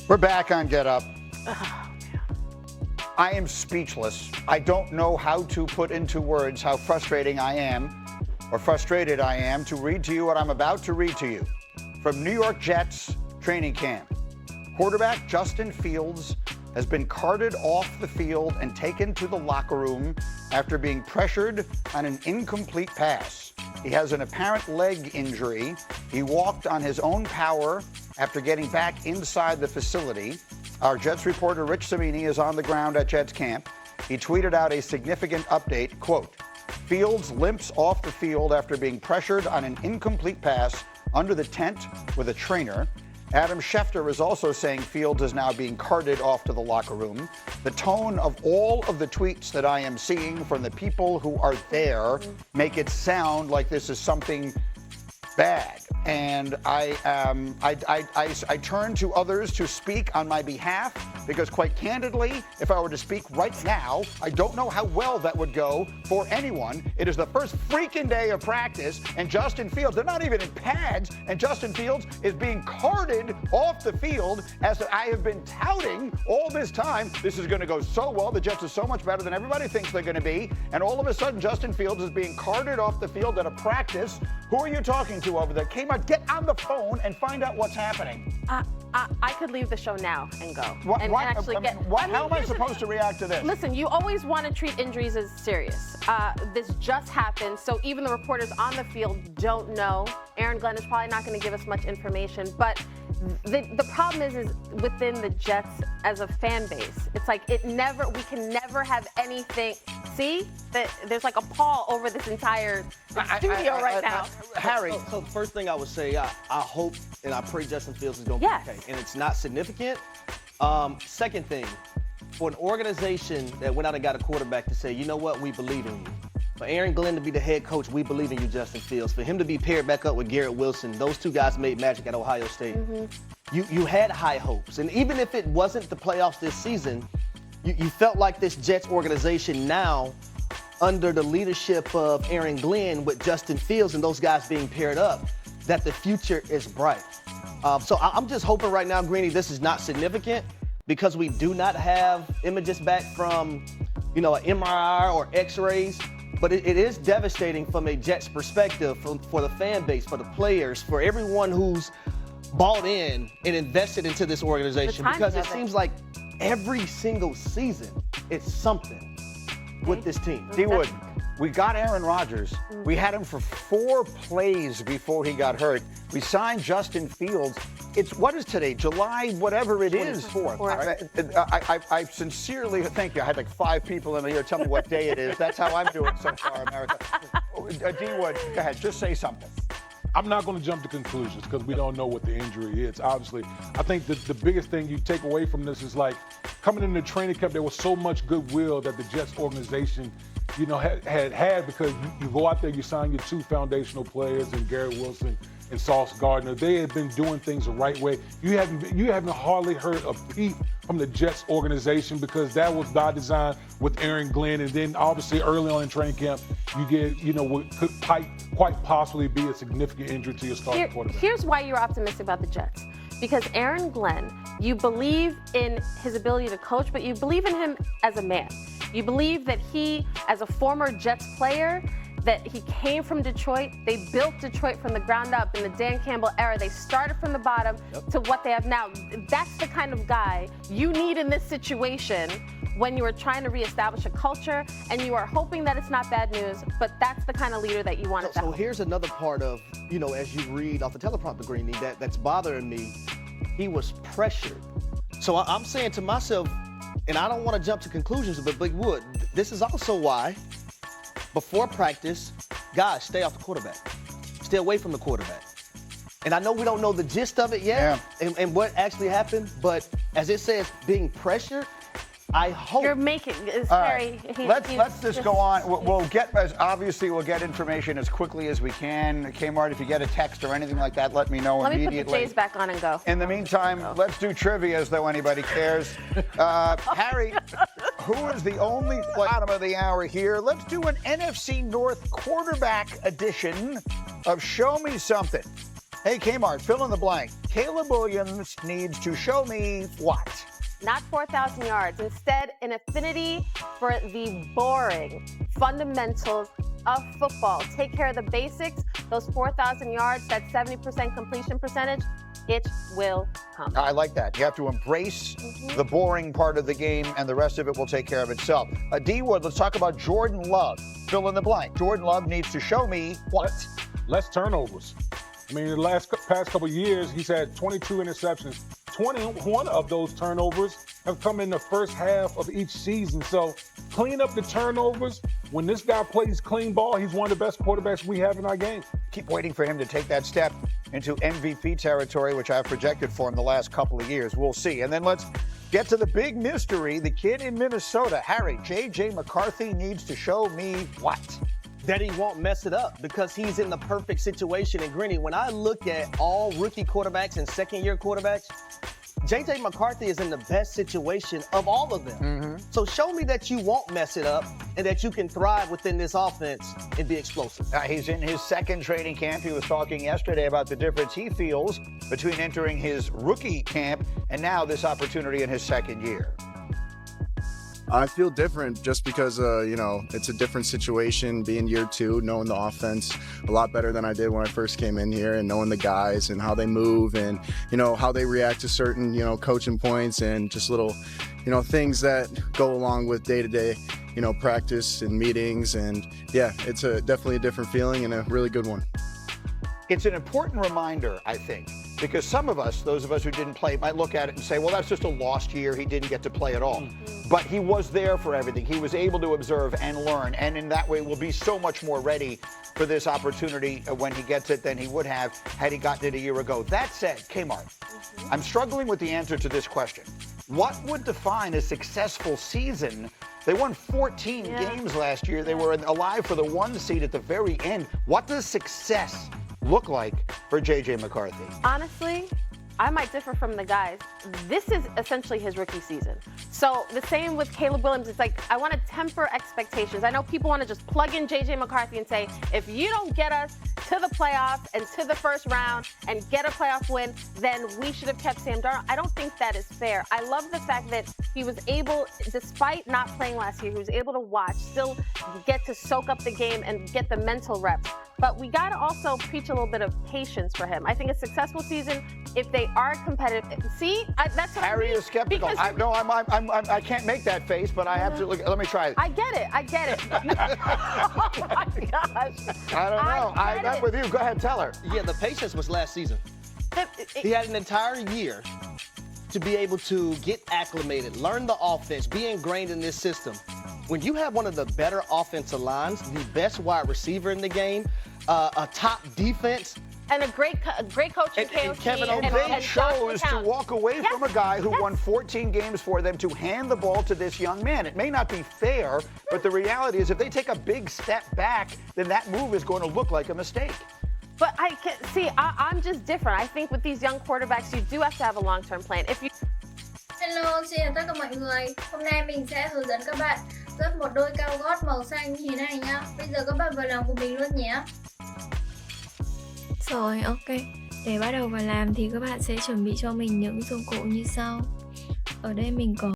We're back on Get Up. I am speechless. I don't know how to put into words how frustrating I am, or frustrated I am, to read to you what I'm about to read to you. From New York Jets training camp. Quarterback Justin Fields has been carted off the field and taken to the locker room after being pressured on an incomplete pass. He has an apparent leg injury. He walked on his own power after getting back inside the facility. Our Jets reporter Rich Samini is on the ground at Jets camp. He tweeted out a significant update, quote, Fields limps off the field after being pressured on an incomplete pass under the tent with a trainer. Adam Schefter is also saying Fields is now being carted off to the locker room. The tone of all of the tweets that I am seeing from the people who are there make it sound like this is something bad. And I turn to others to speak on my behalf because, quite candidly, if I were to speak right now, I don't know how well that would go for anyone. It is the first freaking day of practice, and Justin Fields, they're not even in pads, and Justin Fields is being carted off the field as I have been touting all this time. This is going to go so well. The Jets are so much better than everybody thinks they're going to be. And all of a sudden, Justin Fields is being carted off the field at a practice. Who are you talking to over there? Get on the phone and find out what's happening. I could leave the show now and go. How am I supposed to react to this? Listen, you always want to treat injuries as serious. This just happened, so even the reporters on the field don't know. Aaron Glenn is probably not going to give us much information, but the problem is within the Jets as a fan base. It's like we can never have anything. See, there's like a pall over this entire studio right now. Harry. So the first thing I would say, I hope and I pray Justin Fields is going to be okay. And it's not significant. Second thing, for an organization that went out and got a quarterback to say, you know what, we believe in you. For Aaron Glenn to be the head coach, we believe in you, Justin Fields. For him to be paired back up with Garrett Wilson, those two guys made magic at Ohio State. You had high hopes. And even if it wasn't the playoffs this season, you felt like this Jets organization now, under the leadership of Aaron Glenn with Justin Fields and those guys being paired up, that the future is bright. So I'm just hoping right now, Greeny, this is not significant because we do not have images back from, an MRI or X-rays. But it is devastating from a Jets perspective for the fan base, for the players, for everyone who's bought in and invested into this organization. Because it seems like every single season it's something with this team. D-Wood, we got Aaron Rodgers. We had him for 4 plays before he got hurt. We signed Justin Fields. What is today? July, whatever it is. 24th. I sincerely thank you. I had like 5 people in here tell me what day it is. That's how I'm doing so far, America. D-Wood, go ahead. Just say something. I'm not going to jump to conclusions because we don't know what the injury is, obviously. I think that the biggest thing you take away from this is like coming into training camp, there was so much goodwill that the Jets organization, had because you go out there, you sign your 2 foundational players in Garrett Wilson and Sauce Gardner. They have been doing things the right way. You haven't hardly heard a peep from the Jets organization because that was by design with Aaron Glenn. And then obviously early on in training camp, you get, what could quite possibly be a significant injury to your starting quarterback. Here's why you're optimistic about the Jets. Because Aaron Glenn, you believe in his ability to coach, but you believe in him as a man. You believe that he, as a former Jets player, that he came from Detroit. They built Detroit from the ground up in the Dan Campbell era. They started from the bottom to what they have now. That's the kind of guy you need in this situation when you are trying to reestablish a culture and you are hoping that it's not bad news, but that's the kind of leader that you want. So here's another part of, as you read off the teleprompter, Greeny, that's bothering me. He was pressured. So I'm saying to myself, and I don't want to jump to conclusions, but Big Wood, this is also why before practice, guys, stay off the quarterback. Stay away from the quarterback. And I know we don't know the gist of it yet and what actually happened, but as it says, being pressured, I hope. You're making it's All very. Right. Let's just go on. We'll get information as quickly as we can. Kmart, if you get a text or anything like that, let me know immediately. Let me put the Jays back on and go. In the meantime, let's do trivia as though anybody cares. Harry, who is the only bottom of the hour here? Let's do an NFC North quarterback edition of Show Me Something. Hey, Kmart, fill in the blank. Caleb Williams needs to show me what? Not 4,000 yards. Instead, an affinity for the boring fundamentals of football. Take care of the basics. Those 4,000 yards, that 70% completion percentage, it will come. I like that. You have to embrace the boring part of the game, and the rest of it will take care of itself. D Wood, let's talk about Jordan Love. Fill in the blank. Jordan Love needs to show me what? Less turnovers. I mean, the past couple of years, he's had 22 interceptions. 21 of those turnovers have come in the first half of each season. So clean up the turnovers. When this guy plays clean ball, he's one of the best quarterbacks we have in our game. Keep waiting for him to take that step into MVP territory, which I've projected for him the last couple of years. We'll see. And then let's get to the big mystery. The kid in Minnesota, Harry, J.J. McCarthy needs to show me what? That he won't mess it up because he's in the perfect situation. And Grinny, when I look at all rookie quarterbacks and second-year quarterbacks, J.J. McCarthy is in the best situation of all of them. So show me that you won't mess it up and that you can thrive within this offense and be explosive. He's in his second training camp. He was talking yesterday about the difference he feels between entering his rookie camp and now this opportunity in his second year. I feel different just because, it's a different situation being year two, knowing the offense a lot better than I did when I first came in here and knowing the guys and how they move and, how they react to certain, coaching points and just little, things that go along with day-to-day, practice and meetings. And, yeah, it's definitely a different feeling and a really good one. It's an important reminder, I think, because some of us, those of us who didn't play, might look at it and say, well, that's just a lost year. He didn't get to play at all. But he was there for everything. He was able to observe and learn, and in that way will be so much more ready for this opportunity when he gets it than he would have had he gotten it a year ago. That said, Kmart, I'm struggling with the answer to this question. What would define a successful season? They won 14 games last year. They were alive for the 1 seed at the very end. What does success look like for J.J. McCarthy? Honestly, I might differ from the guys. This is essentially his rookie season. So the same with Caleb Williams. It's like, I want to temper expectations. I know people want to just plug in J.J. McCarthy and say, if you don't get us to the playoffs and to the first round and get a playoff win, then we should have kept Sam Darnold. I don't think that is fair. I love the fact that he was able, despite not playing last year, he was able to watch, still get to soak up the game and get the mental reps. But we got to also preach a little bit of patience for him. I think a successful season, if they are competitive. See, that's what Harry I mean. is skeptical. I can't make that face, but I have to look. Let me try it. I get it. Oh my gosh. I don't know. I'm with you. Go ahead, tell her. Yeah, the patience was last season. He had an entire year to be able to get acclimated, learn the offense, be ingrained in this system. When you have one of the better offensive lines, the best wide receiver in the game, a top defense, and a great coach in Kevin And they chose to walk away from a guy who won 14 games for them to hand the ball to this young man. It may not be fair, but the reality is if they take a big step back, then that move is going to look like a mistake. But I can see, I'm just different. I think with these young quarterbacks, you do have to have a long-term plan. If you Hello, xin chào tất cả mọi người. Hôm nay mình sẽ hướng dẫn các bạn gấp một đôi cao gót màu xanh như thế này nhá. Bây giờ các bạn vào làm của mình luôn nhé. Rồi, ok. Để bắt đầu vào làm thì các bạn sẽ chuẩn bị cho mình những dụng cụ như sau. Ở đây mình có